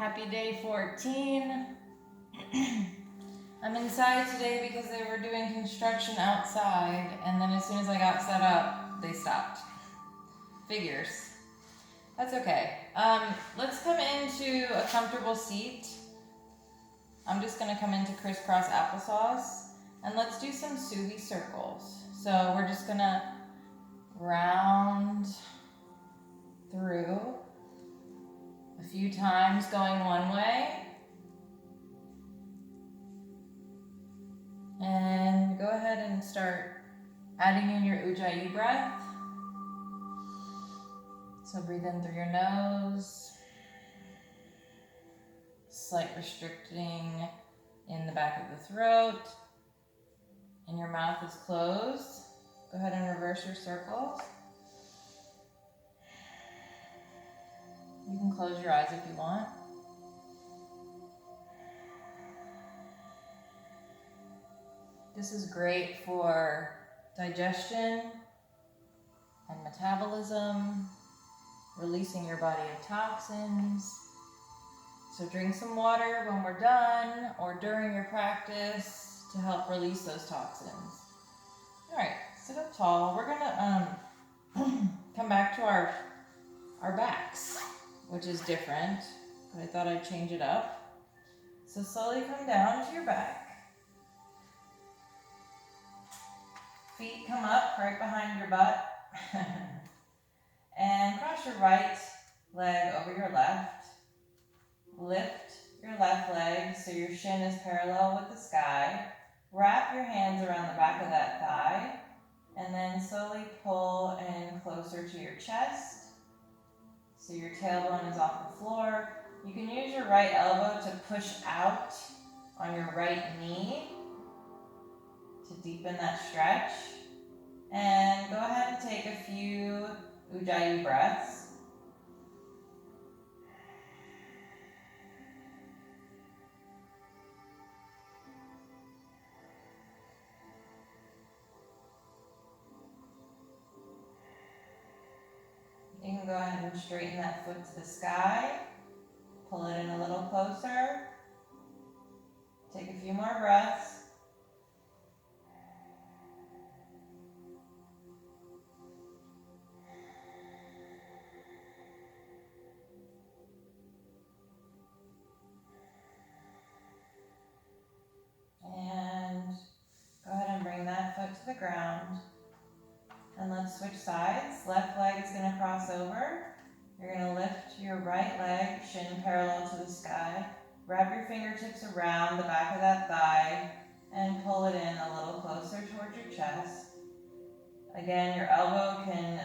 Happy day 14. I'm inside today because they were doing construction outside, and then as soon as I got set up, they stopped. Figures. That's okay. Let's come into a comfortable seat. I'm just gonna come into crisscross applesauce, and let's do some Suvi circles. So we're just gonna round through a few times going one way. And go ahead and start adding in your Ujjayi breath. So breathe in through your nose. Slight restricting in the back of the throat. And your mouth is closed. Go ahead and reverse your circles. You can close your eyes if you want. This is great for digestion and metabolism, releasing your body of toxins. So drink some water when we're done or during your practice to help release those toxins. All right, sit up tall. We're gonna come back to our backs, which is different, but I thought I'd change it up. So slowly come down to your back. Feet come up right behind your butt. And cross your right leg over your left. Lift your left leg so your shin is parallel with the sky. Wrap your hands around the back of that thigh. And then slowly pull in closer to your chest. So your tailbone is off the floor. You can use your right elbow to push out on your right knee to deepen that stretch. And go ahead and take a few Ujjayi breaths. You can go ahead and straighten that foot to the sky. Pull it in a little closer. Take a few more breaths. And go ahead and bring that foot to the ground. And let's switch sides. Left leg is going to cross over. You're going to lift your right leg, shin parallel to the sky. Wrap your fingertips around the back of that thigh and pull it in a little closer towards your chest. Again, your elbow can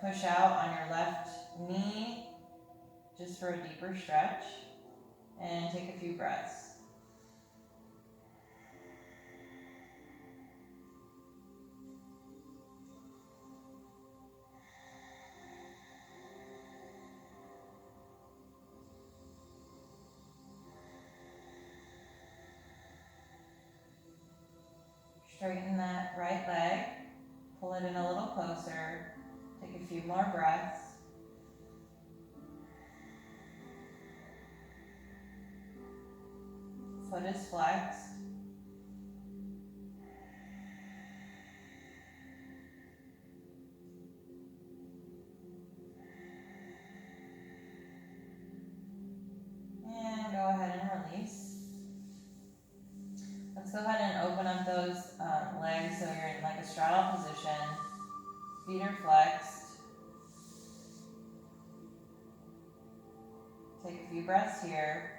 push out on your left knee just for a deeper stretch. And take a few breaths. Straighten that right leg, pull it in a little closer, take a few more breaths. Foot is flexed. And go ahead and release. Let's go ahead and open up those legs so you're in like a straddle position. Feet are flexed. Take a few breaths here.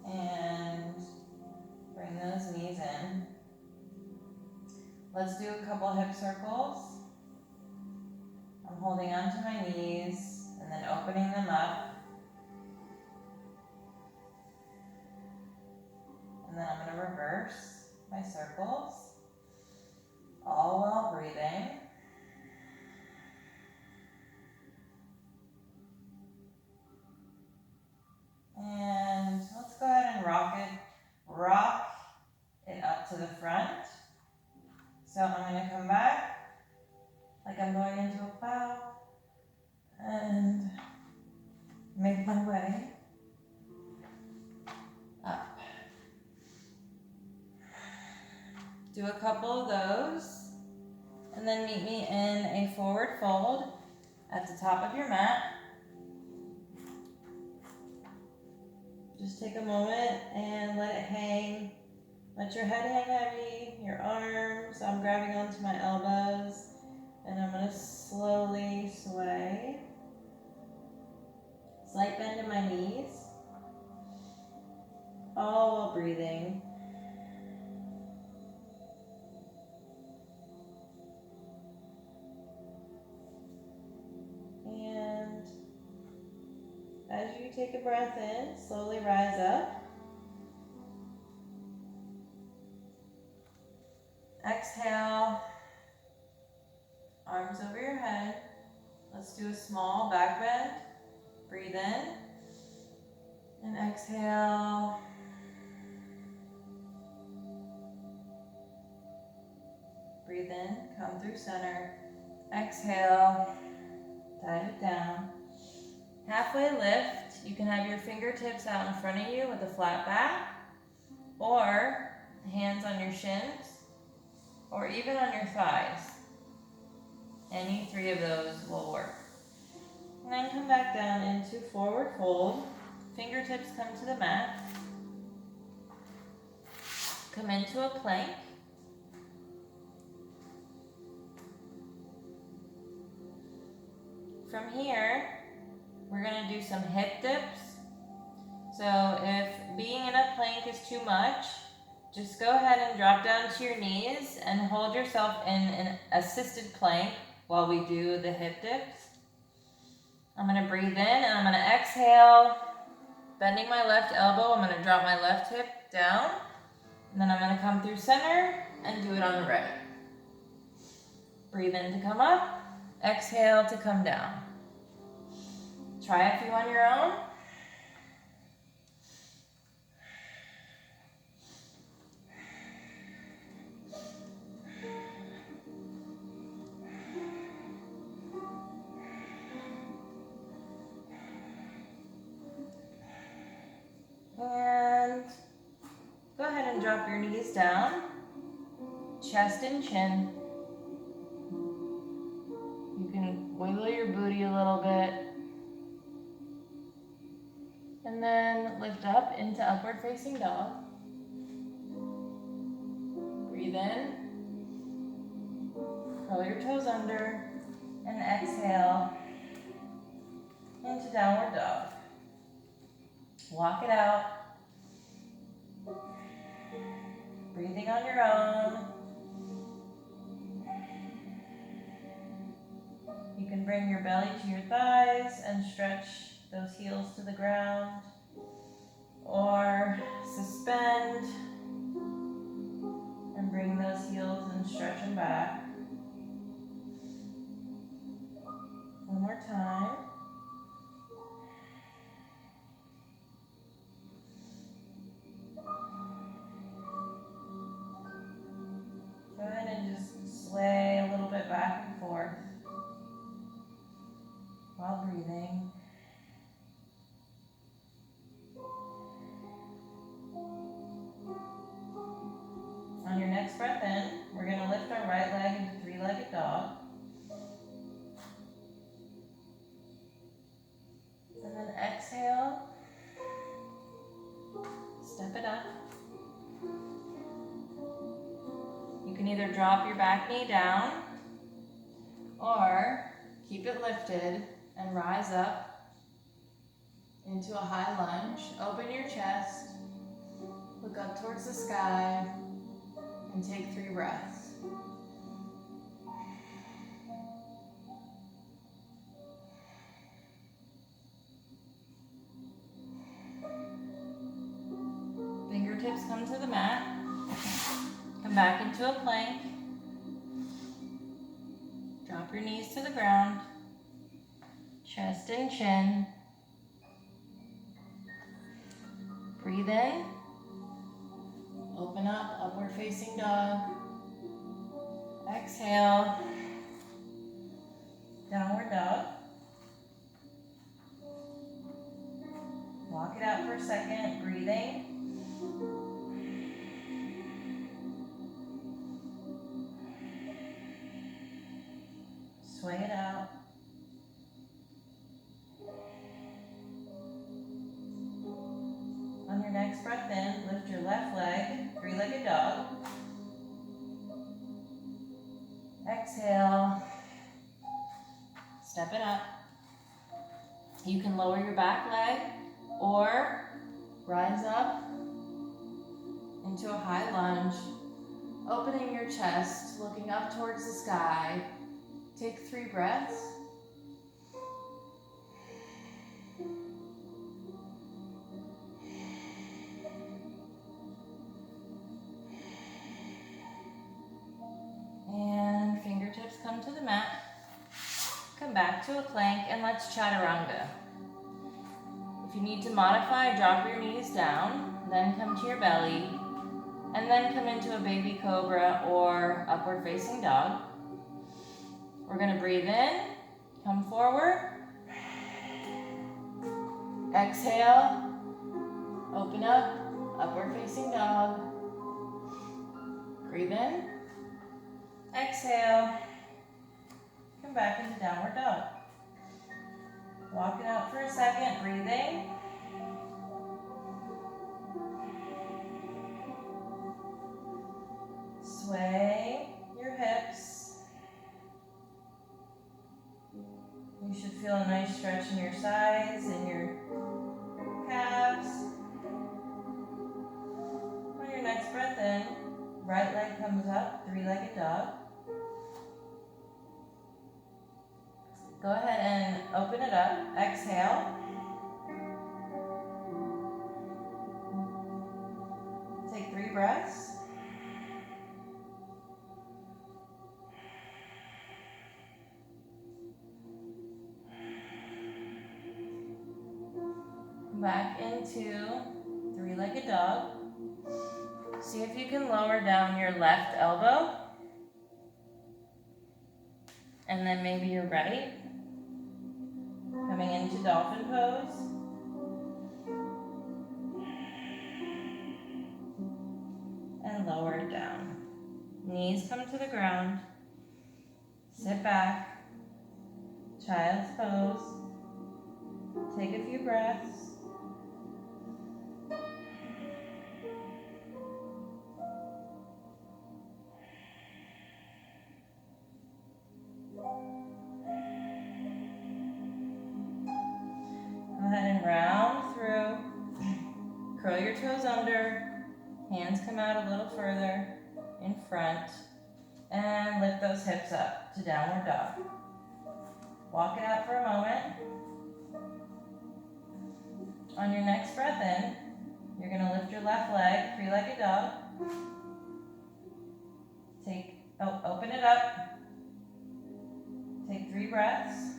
And bring those knees in. Let's do a couple hip circles. I'm holding onto my knees and then opening them up. And then I'm going to reverse my circles, all while breathing. And let's go ahead and rock it way up. Do a couple of those, and then meet me in a forward fold at the top of your mat. Just take a moment and let it hang. Let your head hang heavy, your arms. I'm grabbing onto my elbows, and I'm going to slowly sway. Slight bend in my knees, all while breathing. And as you take a breath in, slowly rise up. Exhale, arms over your head. Let's do a small back bend. Breathe in and exhale. Breathe in, come through center. Exhale, dive it down. Halfway lift, you can have your fingertips out in front of you with a flat back, or hands on your shins, or even on your thighs. Any three of those will work. And then come back down into forward fold. Fingertips come to the mat. Come into a plank. From here, we're going to do some hip dips. So if being in a plank is too much, just go ahead and drop down to your knees and hold yourself in an assisted plank while we do the hip dips. I'm going to breathe in and I'm going to exhale, bending my left elbow. I'm going to drop my left hip down, and then I'm going to come through center and do it on the right. Breathe in to come up, exhale to come down. Try a few on your own. And go ahead and drop your knees down, chest and chin. You can wiggle your booty a little bit. And then lift up into upward facing dog. Breathe in. Curl your toes under. And exhale into downward dog. Walk it out. Breathing on your own. You can bring your belly to your thighs and stretch those heels to the ground, or suspend and bring those heels and stretch them back. One more time. Go ahead and just sway a little bit back and forth while breathing. On your next breath in, we're going to lift our right leg into three-legged dog. And then exhale, step it up. You can either drop your back knee down or keep it lifted and rise up into a high lunge. Open your chest, look up towards the sky, and take 3 breaths. Fingertips come to the mat. Come back into a plank. Drop your knees to the ground. Chest and chin. Breathe in. Open up, upward facing dog. Exhale. Downward dog. Walk it out for a second, breathing. Swing it out. On your next breath in, lift your left leg, three-legged dog. Exhale. Step it up. You can lower your back leg or rise up into a high lunge, opening your chest, looking up towards the sky. Take 3 breaths. And fingertips come to the mat. Come back to a plank and let's chaturanga. If you need to modify, drop your knees down, then come to your belly, and then come into a baby cobra or upward facing dog. We're going to breathe in, come forward, exhale, open up, upward facing dog. Breathe in, exhale, come back into downward dog. Walk it out for a second, breathing. Sway your hips. You should feel a nice stretch in your sides and your calves. On your next breath in, right leg comes up, three-legged dog. Go ahead and open it up. Exhale. Take 3 breaths. Come back into three-legged dog. See if you can lower down your left elbow. And then maybe your right. Coming into dolphin pose. And lower it down. Knees come to the ground. Sit back. Child's pose. Take a few breaths. Go ahead and round through. Curl your toes under. Hands come out a little further in front. And lift those hips up to downward dog. Walk it out for a moment. On your next breath in, you're going to lift your left leg, three-legged dog. Open it up. Take 3 breaths.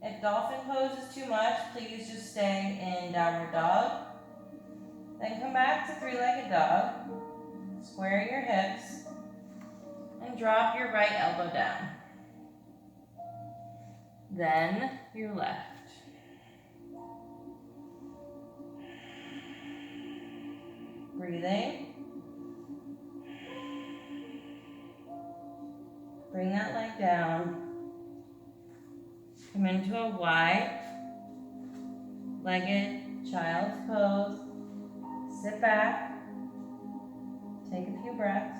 If dolphin pose is too much, please just stay in downward dog. Then come back to three-legged dog. Square your hips and drop your right elbow down. Then your left. Breathing. Bring that leg down. Come into a wide-legged child's pose. Sit back. Take a few breaths.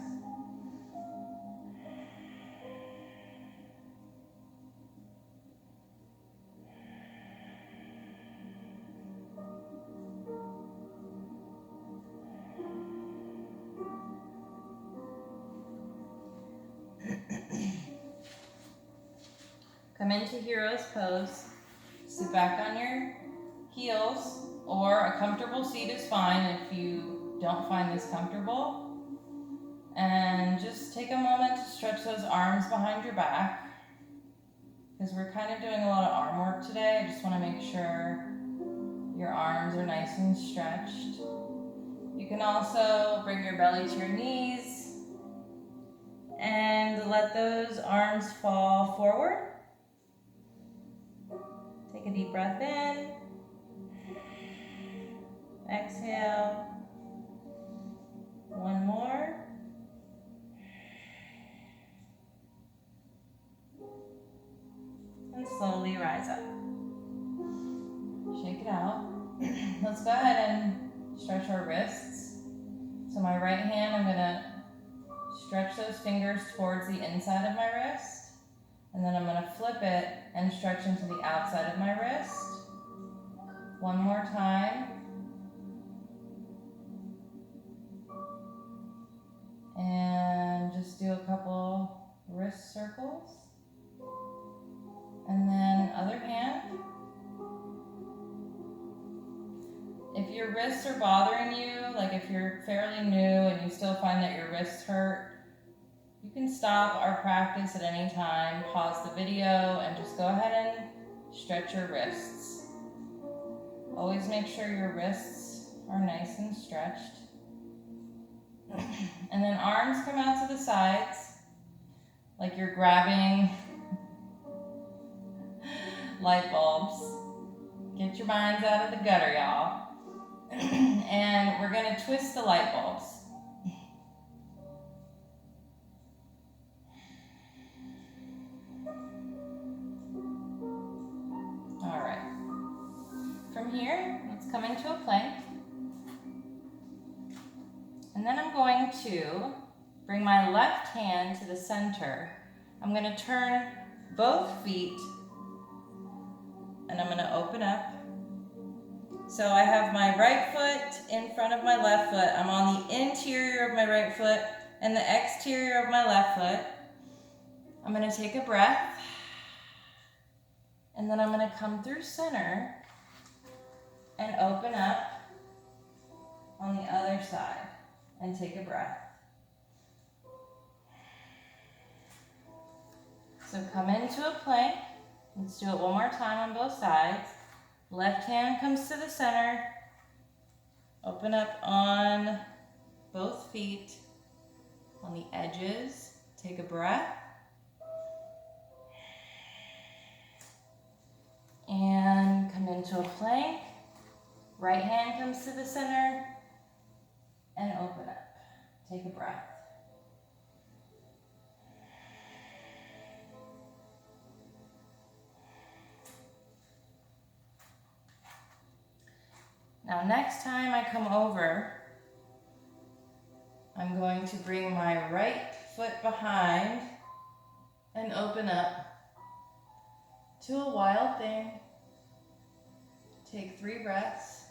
Come into hero's pose. Sit back on your heels, or a comfortable seat is fine if you don't find this comfortable. And just take a moment to stretch those arms behind your back, because we're kind of doing a lot of arm work today. I just want to make sure your arms are nice and stretched. You can also bring your belly to your knees let those arms fall forward. Take a deep breath in. Exhale. One more. And slowly rise up. Shake it out. Let's go ahead and stretch our wrists. So my right hand, I'm gonna stretch those fingers towards the inside of my wrist. And then I'm gonna flip it and stretch into the outside of my wrist. One more time. And just do a couple wrist circles. And then other hand. If your wrists are bothering you, like if you're fairly new and you still find that your wrists hurt, you can stop our practice at any time, pause the video, and just go ahead and stretch your wrists. Always make sure your wrists are nice and stretched. And then arms come out to the sides, like you're grabbing light bulbs. Get your minds out of the gutter, y'all. And we're gonna twist the light bulbs. All right. From here, let's come into a plank. And then I'm going to bring my left hand to the center. I'm gonna turn both feet and I'm gonna open up. So I have my right foot in front of my left foot. I'm on the interior of my right foot and the exterior of my left foot. I'm gonna take a breath. And then I'm gonna come through center and open up on the other side and take a breath. So come into a plank. Let's do it one more time on both sides. Left hand comes to the center. Open up on both feet, on the edges. Take a breath. And come into a plank. Right hand comes to the center and open up. Take a breath. Now next time I come over, I'm going to bring my right foot behind and open up to a wild thing. Take 3 breaths.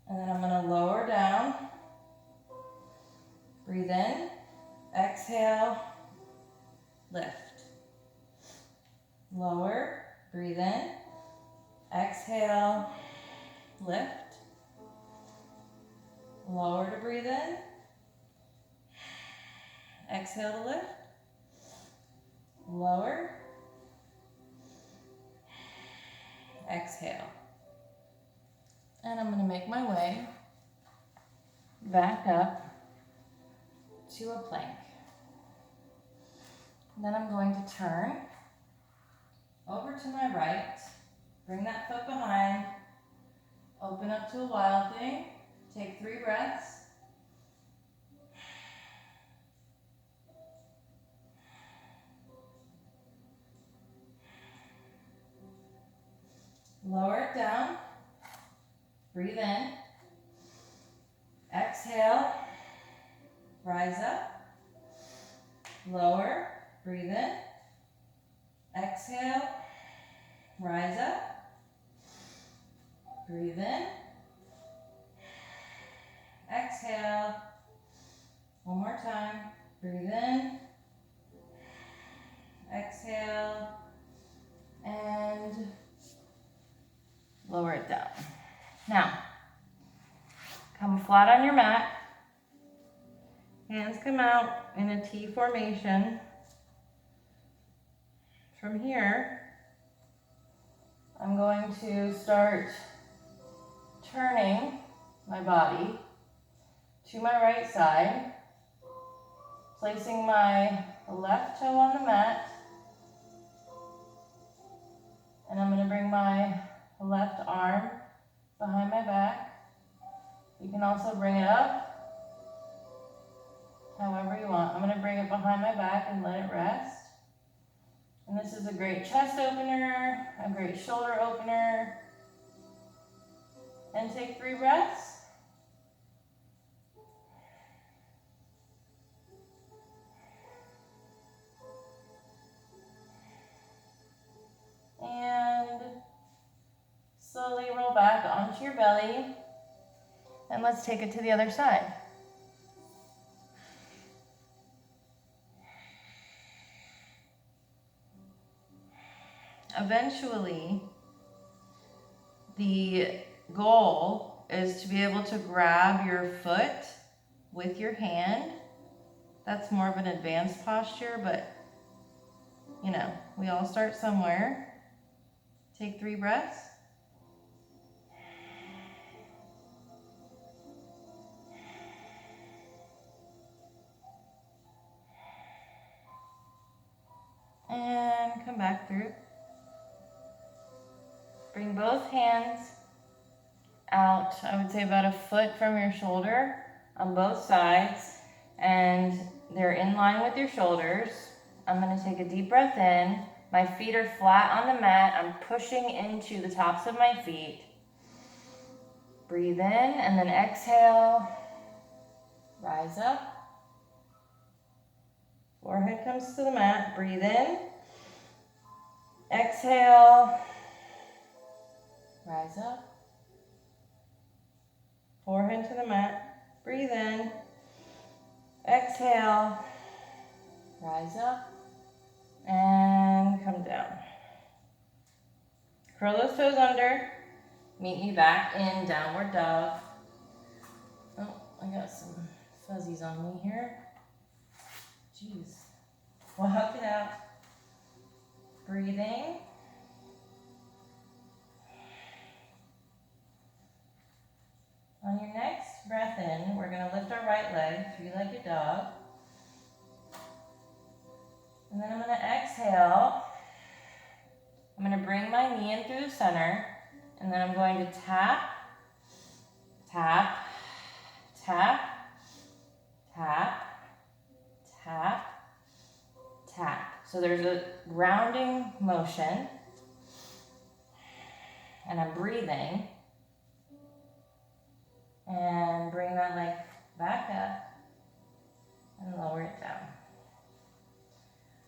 And then I'm going to lower down. Breathe in, exhale, lift. Lower, breathe in, exhale, lift. Lower to breathe in, exhale to lift. Lower, exhale. And I'm going to make my way back up to a plank. Then I'm going to turn over to my right, bring that foot behind, open up to a wild thing, take 3 breaths. Lower it down, breathe in, exhale, rise up, lower, breathe in, exhale, rise up, breathe in, exhale, one more time, breathe in, exhale, and lower it down. Now, come flat on your mat. Hands come out in a T formation. From here, I'm going to start turning my body to my right side, placing my left toe on the mat, and I'm going to bring my left arm behind my back. You can also bring it up however you want. I'm going to bring it behind my back and let it rest. And this is a great chest opener, a great shoulder opener. And take 3 breaths. And slowly roll back onto your belly. And let's take it to the other side. Eventually, the goal is to be able to grab your foot with your hand. That's more of an advanced posture, but you know, we all start somewhere. Take 3 breaths. And come back through. Bring both hands out, I would say about a foot from your shoulder on both sides, and they're in line with your shoulders. I'm going to take a deep breath in. My feet are flat on the mat. I'm pushing into the tops of my feet. Breathe in and then exhale. Rise up. Forehead comes to the mat. Breathe in. Exhale. Rise up. Forehead to the mat. Breathe in. Exhale. Rise up. And come down. Curl those toes under. Meet me back in downward dog. Oh, I got some fuzzies on me here. Jeez. Walk it out. Breathing. On your next breath in, we're going to lift our right leg, 3-legged dog. And then I'm going to exhale. I'm going to bring my knee in through the center, and then I'm going to tap, tap, tap, tap, tap, tap. So there's a rounding motion, and I'm breathing. And bring that leg back up and lower it down.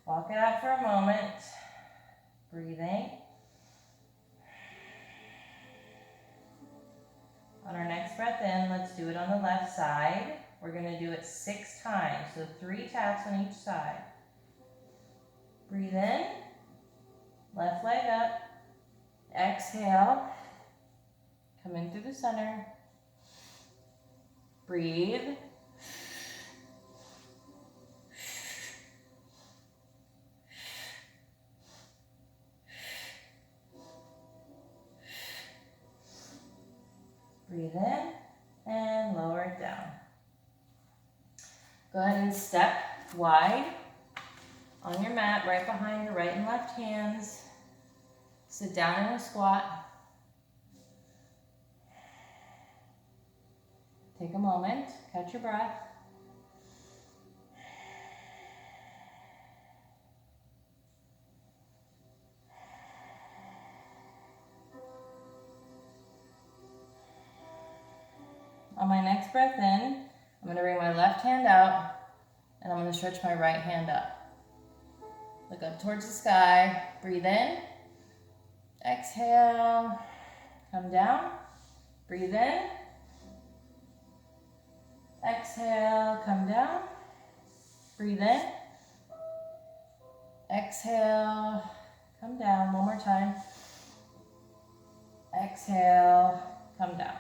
Walk it out for a moment. Breathing. On our next breath in, let's do it on the left side. We're going to do it 6 times, so 3 taps on each side. Breathe in. Left leg up. Exhale. Come in through the center. Breathe. Breathe in and lower it down. Go ahead and step wide on your mat right behind your right and left hands. Sit down in a squat. Take a moment, catch your breath. On my next breath in, I'm going to bring my left hand out and I'm going to stretch my right hand up. Look up towards the sky, breathe in, exhale, come down, breathe in, exhale, come down, breathe in, exhale, come down, one more time, exhale, come down.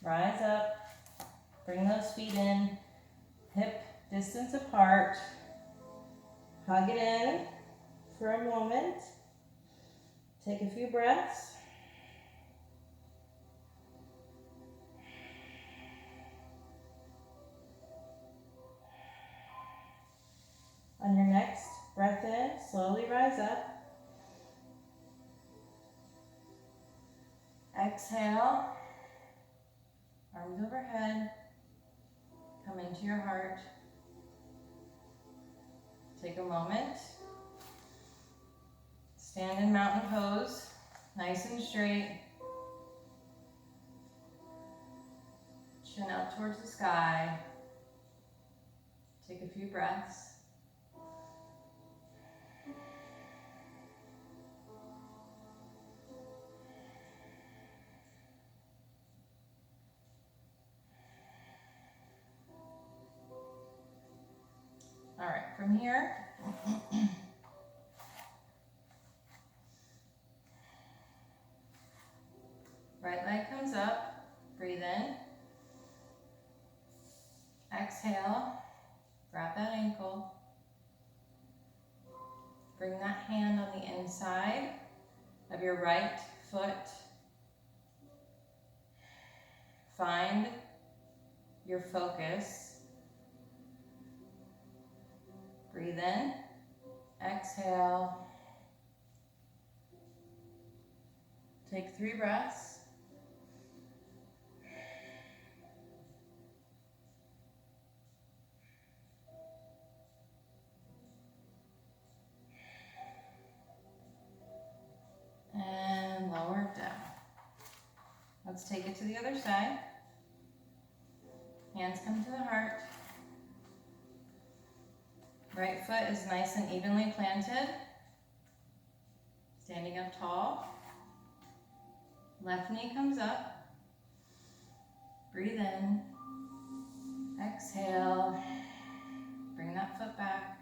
Rise up, bring those feet in, hip distance apart, hug it in for a moment, Take a few breaths. On your next breath in, slowly rise up. Exhale, arms overhead, come into your heart. Take a moment. Stand in mountain pose, nice and straight. Chin out towards the sky. Take a few breaths. All right, from here, right leg comes up, breathe in. Exhale, grab that ankle. Bring that hand on the inside of your right foot. Find your focus. Breathe in, exhale. Take 3 breaths. And lower it down. Let's take it to the other side. Hands come to the heart. Right foot is nice and evenly planted. Standing up tall. Left knee comes up. Breathe in. Exhale. Bring that foot back.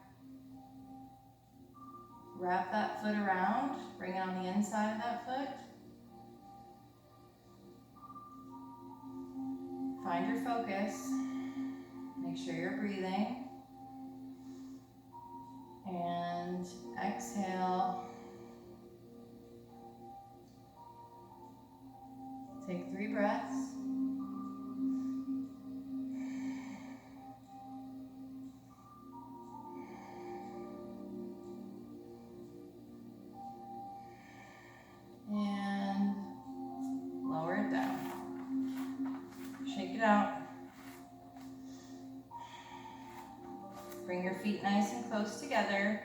Wrap that foot around. Bring it on the inside of that foot. Find your focus. Make sure you're breathing. And exhale. Take 3 breaths. And lower it down. Shake it out. Bring your feet nice and close together.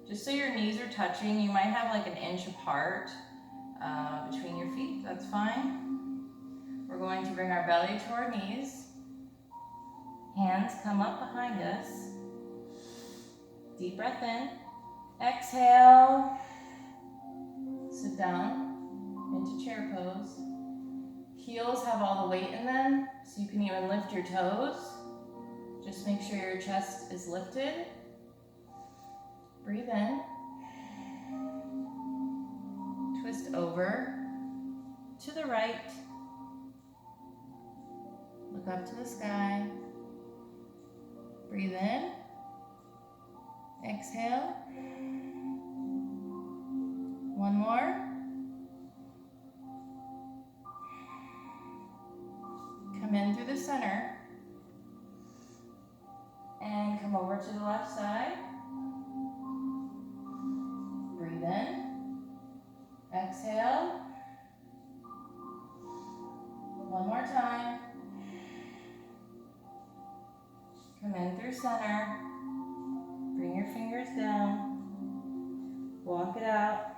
Just so your knees are touching, you might have like an inch apart between your feet. That's fine. We're going to bring our belly to our knees. Hands come up behind us. Deep breath in. Exhale. Sit down into chair pose. Heels have all the weight in them, so you can even lift your toes. Just make sure your chest is lifted. Breathe in. Twist over to the right. Look up to the sky. Breathe in. Exhale. One more. Come in through the center. And come over to the left side. Breathe in. Exhale. One more time. Come in through center. Bring your fingers down. Walk it out.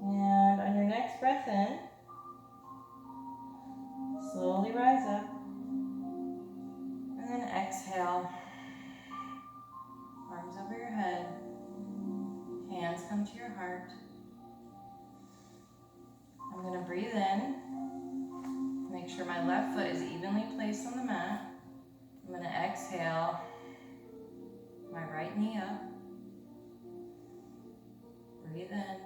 And on your next breath in, slowly rise up. And then exhale. Arms over your head. Hands come to your heart. I'm going to breathe in. Make sure my left foot is evenly placed on the mat. I'm going to exhale. My right knee up. Breathe in.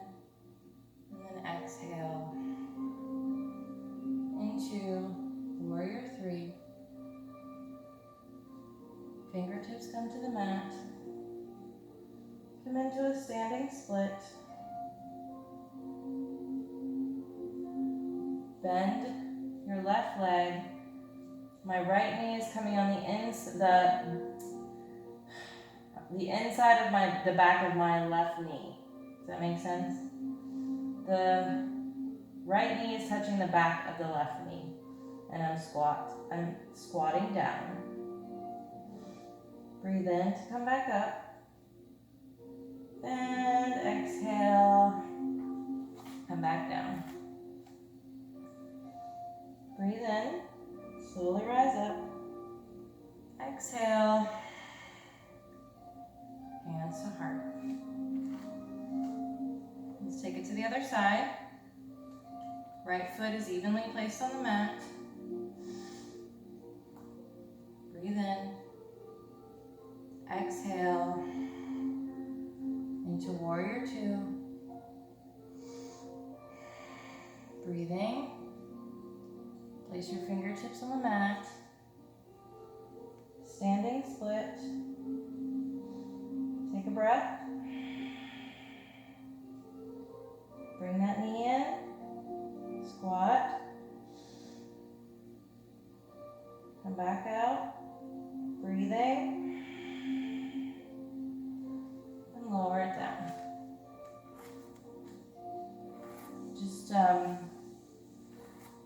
And then exhale into warrior 3. Fingertips come to the mat. Come into a standing split. Bend your left leg. My right knee is coming on the inside of the back of my left knee. Does that make sense? The right knee is touching the back of the left knee. And I'm squatting down. Breathe in to come back up. And exhale. Come back down. Breathe in. Slowly rise up. Exhale. Hands to heart. Let's take it to the other side. Right foot is evenly placed on the mat. Breathe in. Exhale. Into warrior two. Breathing. Place your fingertips on the mat. Standing split. Take a breath. Bring that knee in. Squat. Come back out. Breathing. And lower it down. Just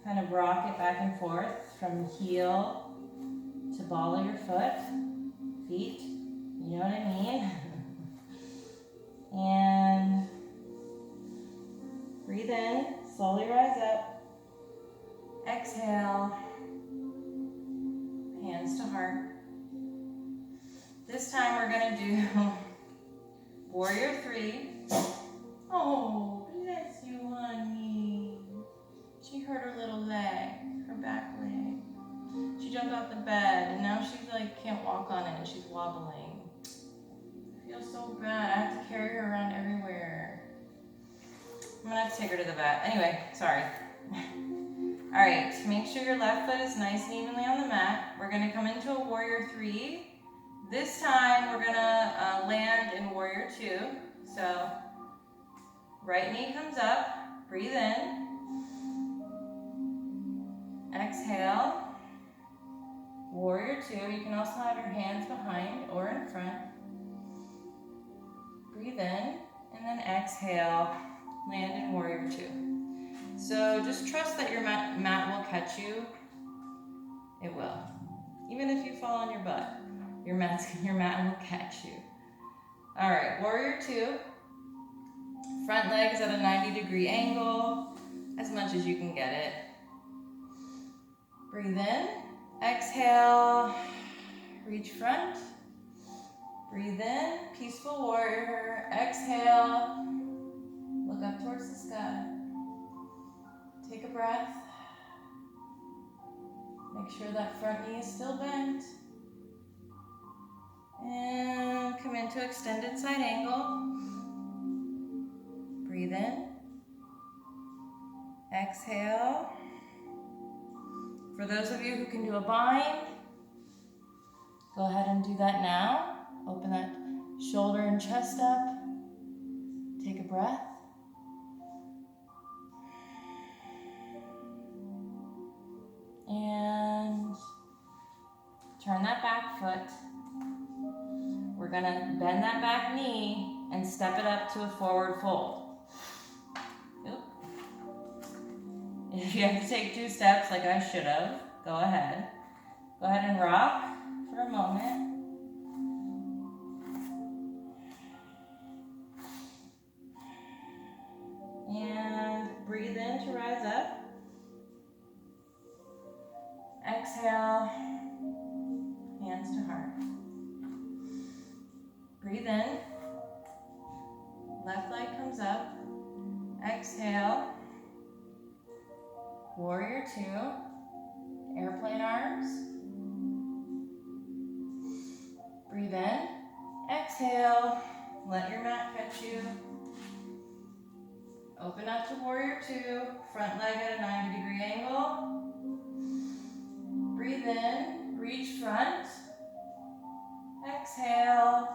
kind of rock it back and forth from heel to ball of your feet. You know what I mean? And breathe in, slowly rise up. Exhale, hands to heart. This time we're gonna do warrior three. Oh, bless you, honey. She hurt her little leg, her back leg. She jumped off the bed and now she's like, can't walk on it and she's wobbling. I feel so bad. I have to carry her around everywhere. I'm gonna have to take her to the vet. Anyway, sorry. All right, make sure your left foot is nice and evenly on the mat. We're gonna come into a warrior three. This time we're gonna land in warrior two. So right knee comes up, breathe in. Exhale, warrior two. You can also have your hands behind or in front. Breathe in, and then exhale, land in warrior two. So just trust that your mat will catch you. It will. Even if you fall on your butt, your mat will catch you. All right, warrior two. Front leg is at a 90-degree angle, as much as you can get it. Breathe in, exhale, reach front. Breathe in, peaceful warrior. Exhale, look up towards the sky. Take a breath. Make sure that front knee is still bent. And come into extended side angle. Breathe in. Exhale. For those of you who can do a bind, go ahead and do that now. Open that shoulder and chest up. Take a breath. And turn that back foot. We're gonna bend that back knee and step it up to a forward fold. Oop. If you have to take 2 steps like I should have, go ahead. Go ahead and rock for a moment. And breathe in to rise up. Exhale, hands to heart. Breathe in, left leg comes up. Exhale, warrior two, airplane arms. Breathe in, exhale, let your mat catch you. Open up to warrior two, front leg at a 90-degree angle. Breathe in, reach front. Exhale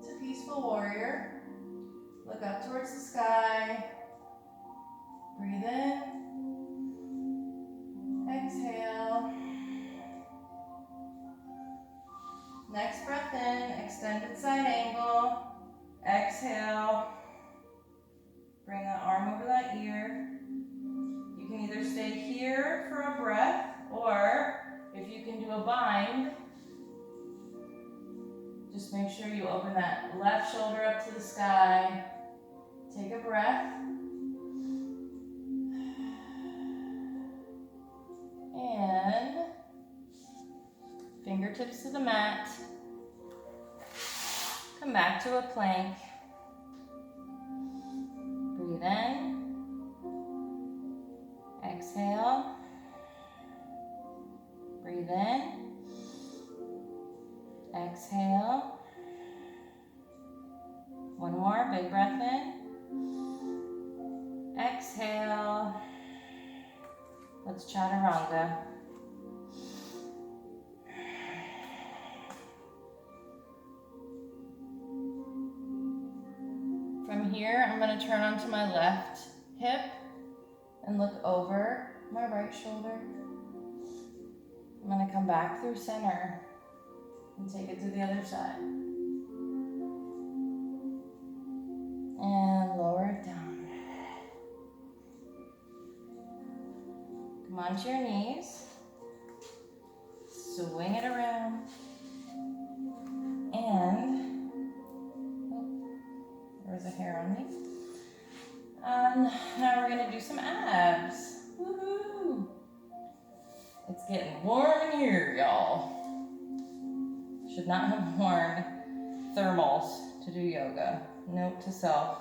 to peaceful warrior. Next breath in, extended side angle. Exhale, bring that arm over that ear. You can either stay here for a breath, or if you can do a bind, just make sure you open that left shoulder up to the sky. Take a breath. And fingertips to the mat. Come back to a plank. Breathe in. Exhale. Breathe in. Exhale. One more, big breath in. Exhale. Let's chaturanga. From here, I'm going to turn onto my left hip and look over my right shoulder. I'm going to come back through center and take it to the other side. And lower it down. Come onto your knees. Swing it around. And, oh, there's a hair on me. Now we're going to do some abs. Woohoo! It's getting warm in here, y'all. Should not have worn thermals to do yoga. Note to self,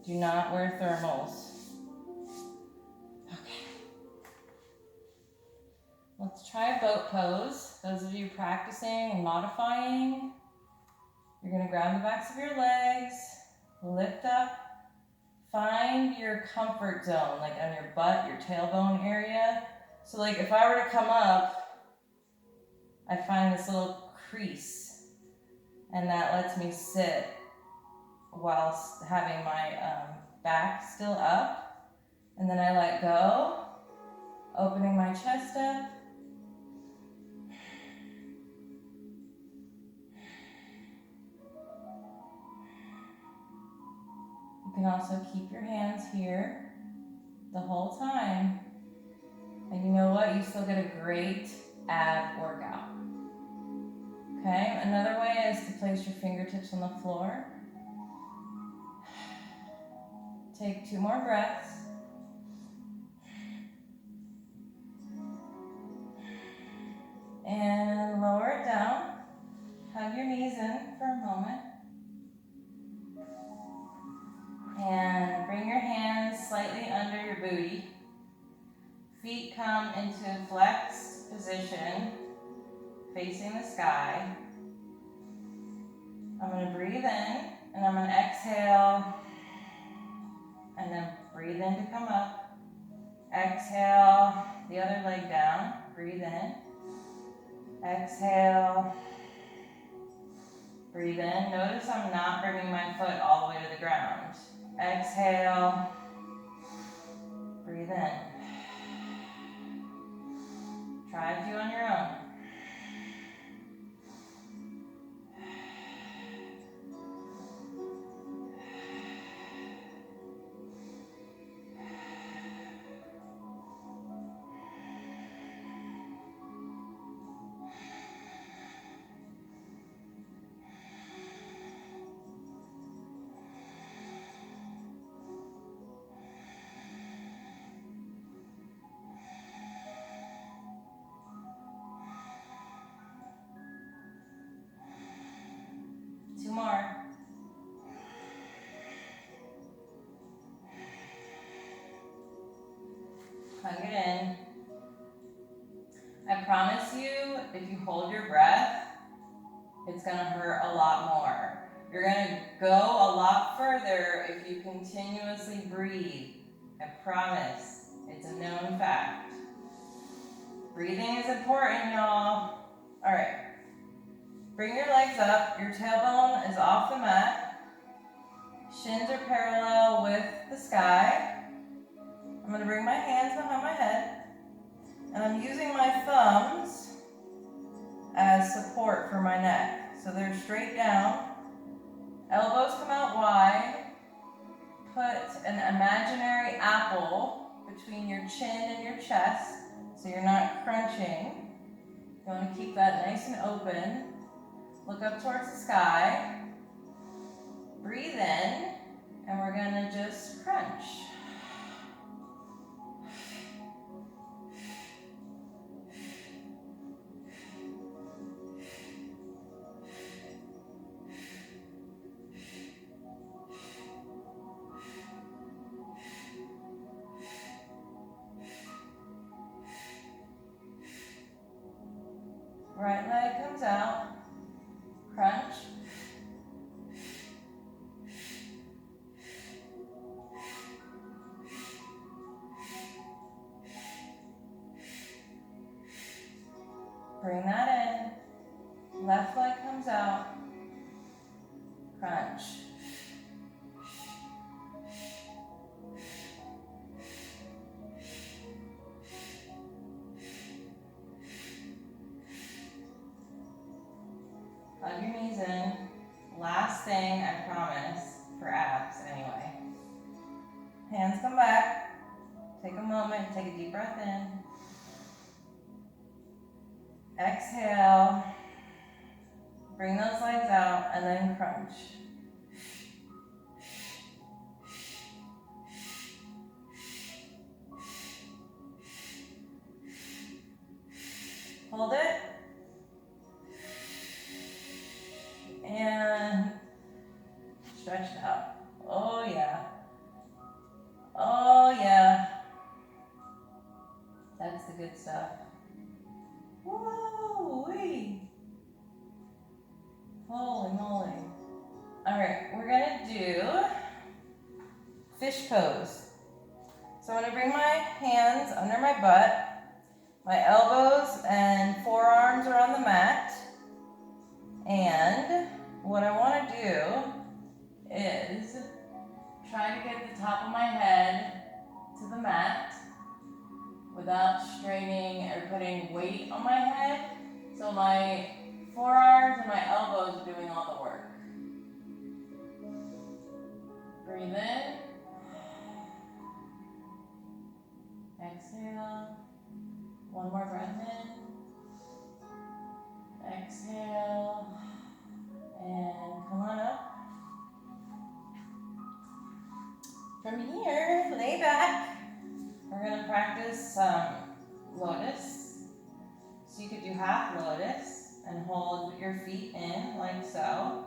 do not wear thermals. Okay. Let's try a boat pose. Those of you practicing and modifying, you're going to grab the backs of your legs, lift up, find your comfort zone, like on your butt, your tailbone area. So like if I were to come up, I find this little crease, and that lets me sit whilst having my back still up. And then I let go, opening my chest up. You can also keep your hands here the whole time. And you know what? You still get a great ab workout. Okay, another way is to place your fingertips on the floor. Take 2 more breaths. And lower it down. Hug your knees in for a moment. And bring your hands slightly under your booty. Feet come into flexed position, facing the sky. I'm going to breathe in, and I'm going to exhale, and then breathe in to come up. Exhale, the other leg down. Breathe in. Exhale. Breathe in. Notice I'm not bringing my foot all the way to the ground. Exhale. Breathe in. Try a few on your own. More. Hug it in. I promise you, if you hold your breath, it's going to hurt a lot more. You're going to go a lot further if you continuously breathe. I promise. It's a known fact. Breathing is important, y'all. All right. Bring your legs up. Your tailbone is off the mat. Shins are parallel with the sky. I'm going to bring my hands behind my head. And I'm using my thumbs as support for my neck. So they're straight down. Elbows come out wide. Put an imaginary apple between your chin and your chest so you're not crunching. You want to keep that nice and open. Look up towards the sky. Breathe in, and we're going to just crunch. Right leg comes out, crunch. Bring that in, left leg comes out, crunch. Hug your knees in. Last thing, I promise, for abs anyway. Hands come back. Take a moment, take a deep breath in. Exhale. Bring those legs out and then crunch. Hold it. And stretch it out. Oh yeah. Oh yeah. That's the good stuff. Woo-wee. Holy moly. All right, we're gonna do fish pose. So I'm gonna bring my hands under my butt. My elbows and forearms are on the mat. And what I want to do is try to get the top of my head to the mat without straining or putting weight on my head. So my forearms and my elbows are doing all the work. Breathe in. Exhale. One more breath in. Exhale. And come on up. From here, lay back. We're going to practice lotus. So you could do half lotus and hold your feet in like so.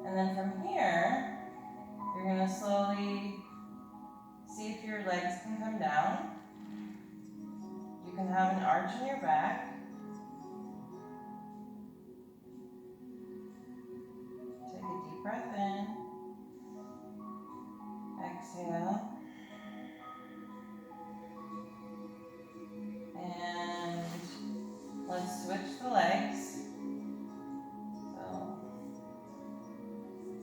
And then from here, you're going to slowly see if your legs can come down. You can have an arch in your back. Take a deep breath in. Exhale. And let's switch the legs. So,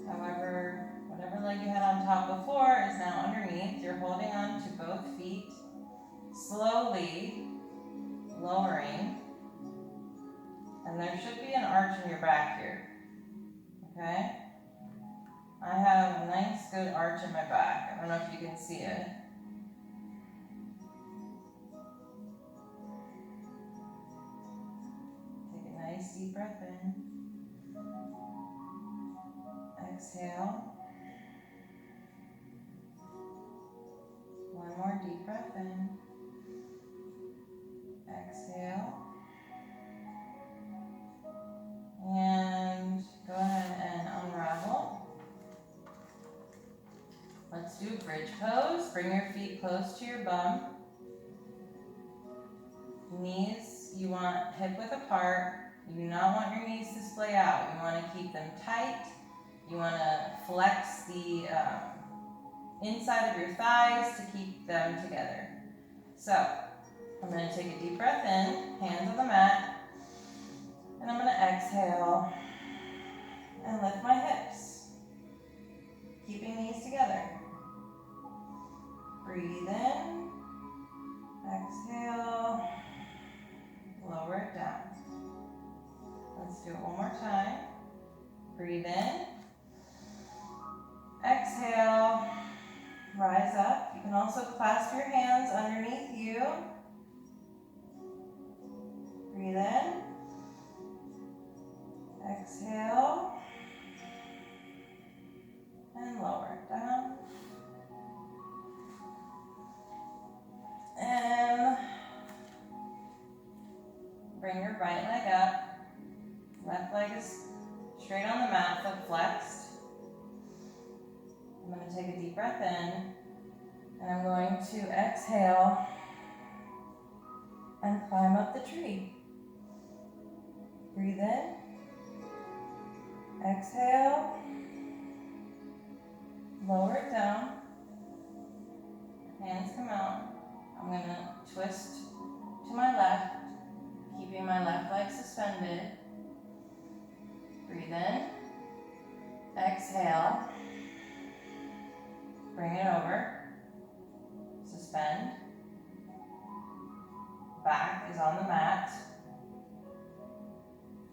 however, whatever leg you had on top before is now underneath. You're holding on to both feet, slowly lowering. And there should be an arch in your back here. Okay? I have a nice good arch in my back. I don't know if you can see it. Take a nice deep breath in. Exhale. One more deep breath in. Exhale. And go ahead and unravel. Let's do a bridge pose. Bring your feet close to your bum. Knees, you want hip width apart. You do not want your knees to splay out. You want to keep them tight. You want to flex the inside of your thighs to keep them together. So, I'm going to take a deep breath in, hands on the mat, and I'm going to exhale and lift my hips, keeping these together. Breathe in, exhale, lower it down. more time. Breathe in. Exhale. Rise up. You can also clasp your hands underneath you. Breathe in. Exhale. And lower it down. And bring your right leg up. Left leg is straight on the mat, foot flexed. I'm going to take a deep breath in. And I'm going to exhale and climb up the tree. Breathe in. Exhale. Lower it down. Hands come out. I'm going to twist to my left, keeping my left leg suspended. Breathe in. Exhale. Bring it over. Suspend. Back is on the mat,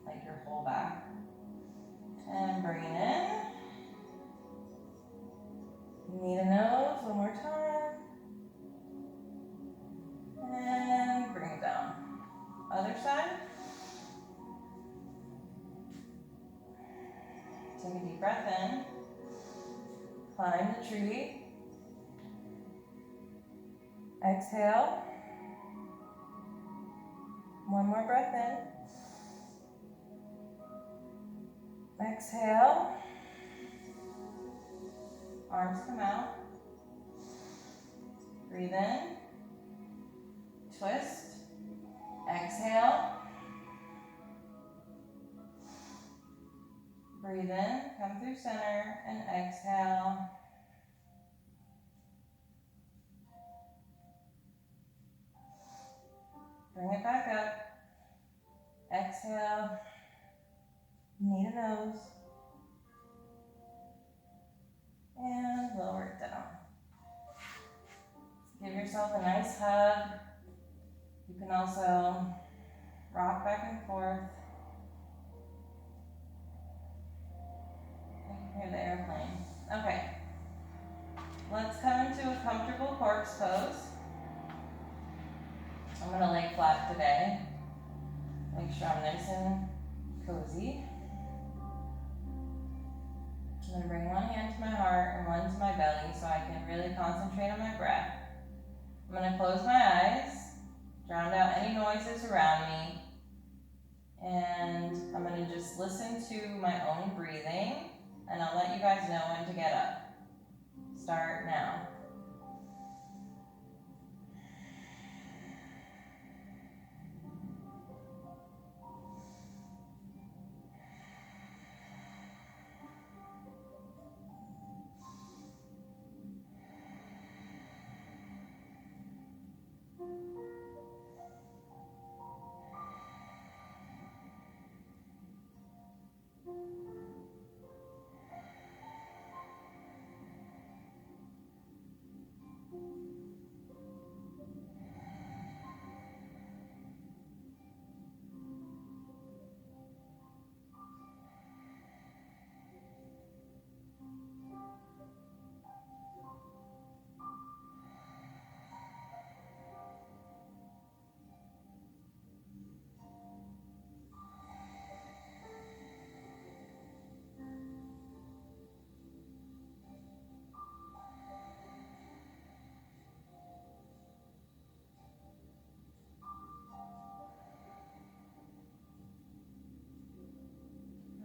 like your whole back. And bring it in. Knee to nose, one more time. And bring it down. Other side. Take a deep breath in. Climb the tree. Exhale. One more breath in. Exhale. Arms come out. Breathe in. Twist. Exhale. Breathe in, come through center, and exhale. Bring it back up. Exhale. Knee to nose. And lower it down. Give yourself a nice hug. You can also rock back and forth. You can hear the airplane. Okay. Let's come into a comfortable corpse pose. I'm going to lay flat today. Make sure I'm nice and cozy. I'm going to bring one hand to my heart and one to my belly so I can really concentrate on my breath. I'm going to close my eyes, drown out any noises around me, and I'm going to just listen to my own breathing, and I'll let you guys know when to get up. Start now.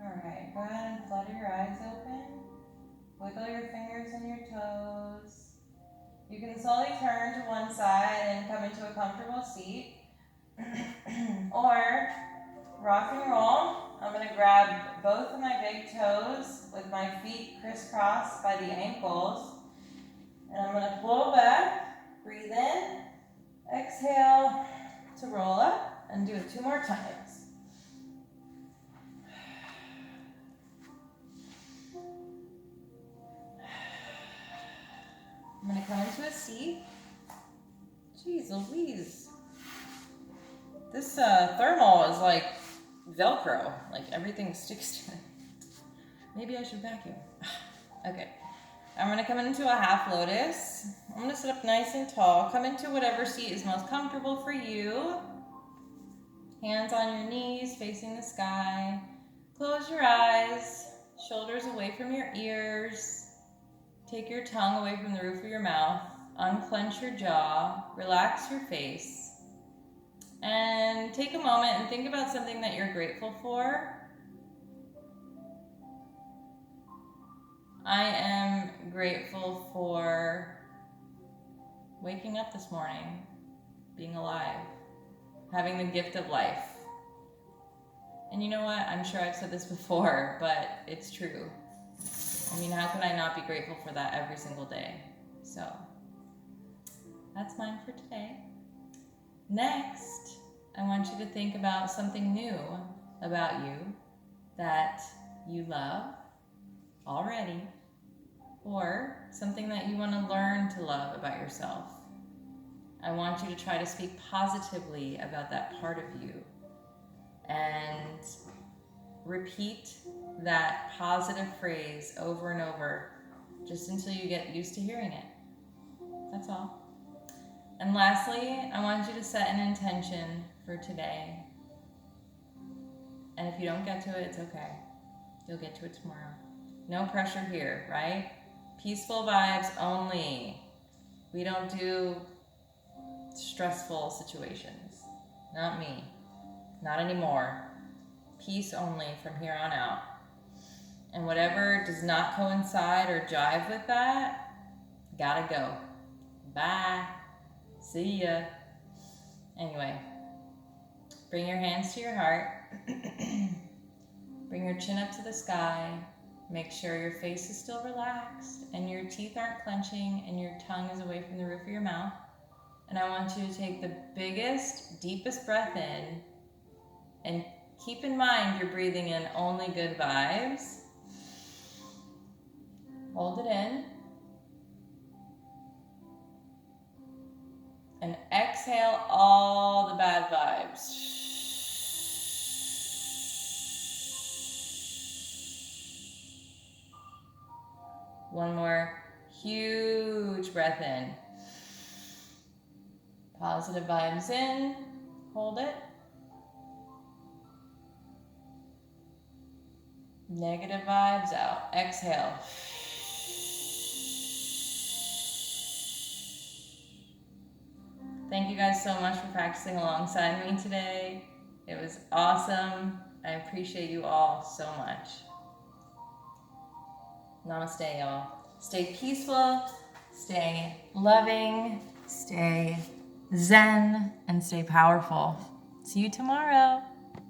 Alright, go ahead and flutter your eyes open. Wiggle your fingers and your toes. You can slowly turn to one side and come into a comfortable seat. Or rock and roll. I'm going to grab both of my big toes with my feet crisscrossed by the ankles. And I'm going to pull back, breathe in, exhale to roll up, and do it 2 more times. I'm going to come into a seat. Jeez Louise. This thermal is like Velcro. Like everything sticks to it. Maybe I should vacuum. Okay. I'm going to come into a half lotus. I'm going to sit up nice and tall. Come into whatever seat is most comfortable for you. Hands on your knees, facing the sky. Close your eyes. Shoulders away from your ears. Take your tongue away from the roof of your mouth. Unclench your jaw. Relax your face. And take a moment and think about something that you're grateful for. I am grateful for waking up this morning, being alive, having the gift of life. And you know what? I'm sure I've said this before, but it's true. I mean, how can I not be grateful for that every single day? So that's mine for today. Next, I want you to think about something new about you that you love already, or something that you want to learn to love about yourself. I want you to try to speak positively about that part of you and repeat that positive phrase over and over just until you get used to hearing it. That's all. And lastly, I want you to set an intention for today. And if you don't get to it, it's okay. You'll get to it tomorrow. No pressure here, right? Peaceful vibes only. We don't do stressful situations. Not me. Not anymore. Peace only from here on out. And whatever does not coincide or jive with that, gotta go. Bye. See ya. Anyway, bring your hands to your heart. Bring your chin up to the sky. Make sure your face is still relaxed and your teeth aren't clenching and your tongue is away from the roof of your mouth. And I want you to take the biggest, deepest breath in, and keep in mind you're breathing in only good vibes. Hold it in. And exhale all the bad vibes. One more huge breath in. Positive vibes in. Hold it. Negative vibes out. Exhale. Thank you guys so much for practicing alongside me today. It was awesome. I appreciate you all so much. Namaste, y'all. Stay peaceful, stay loving, stay zen, and stay powerful. See you tomorrow.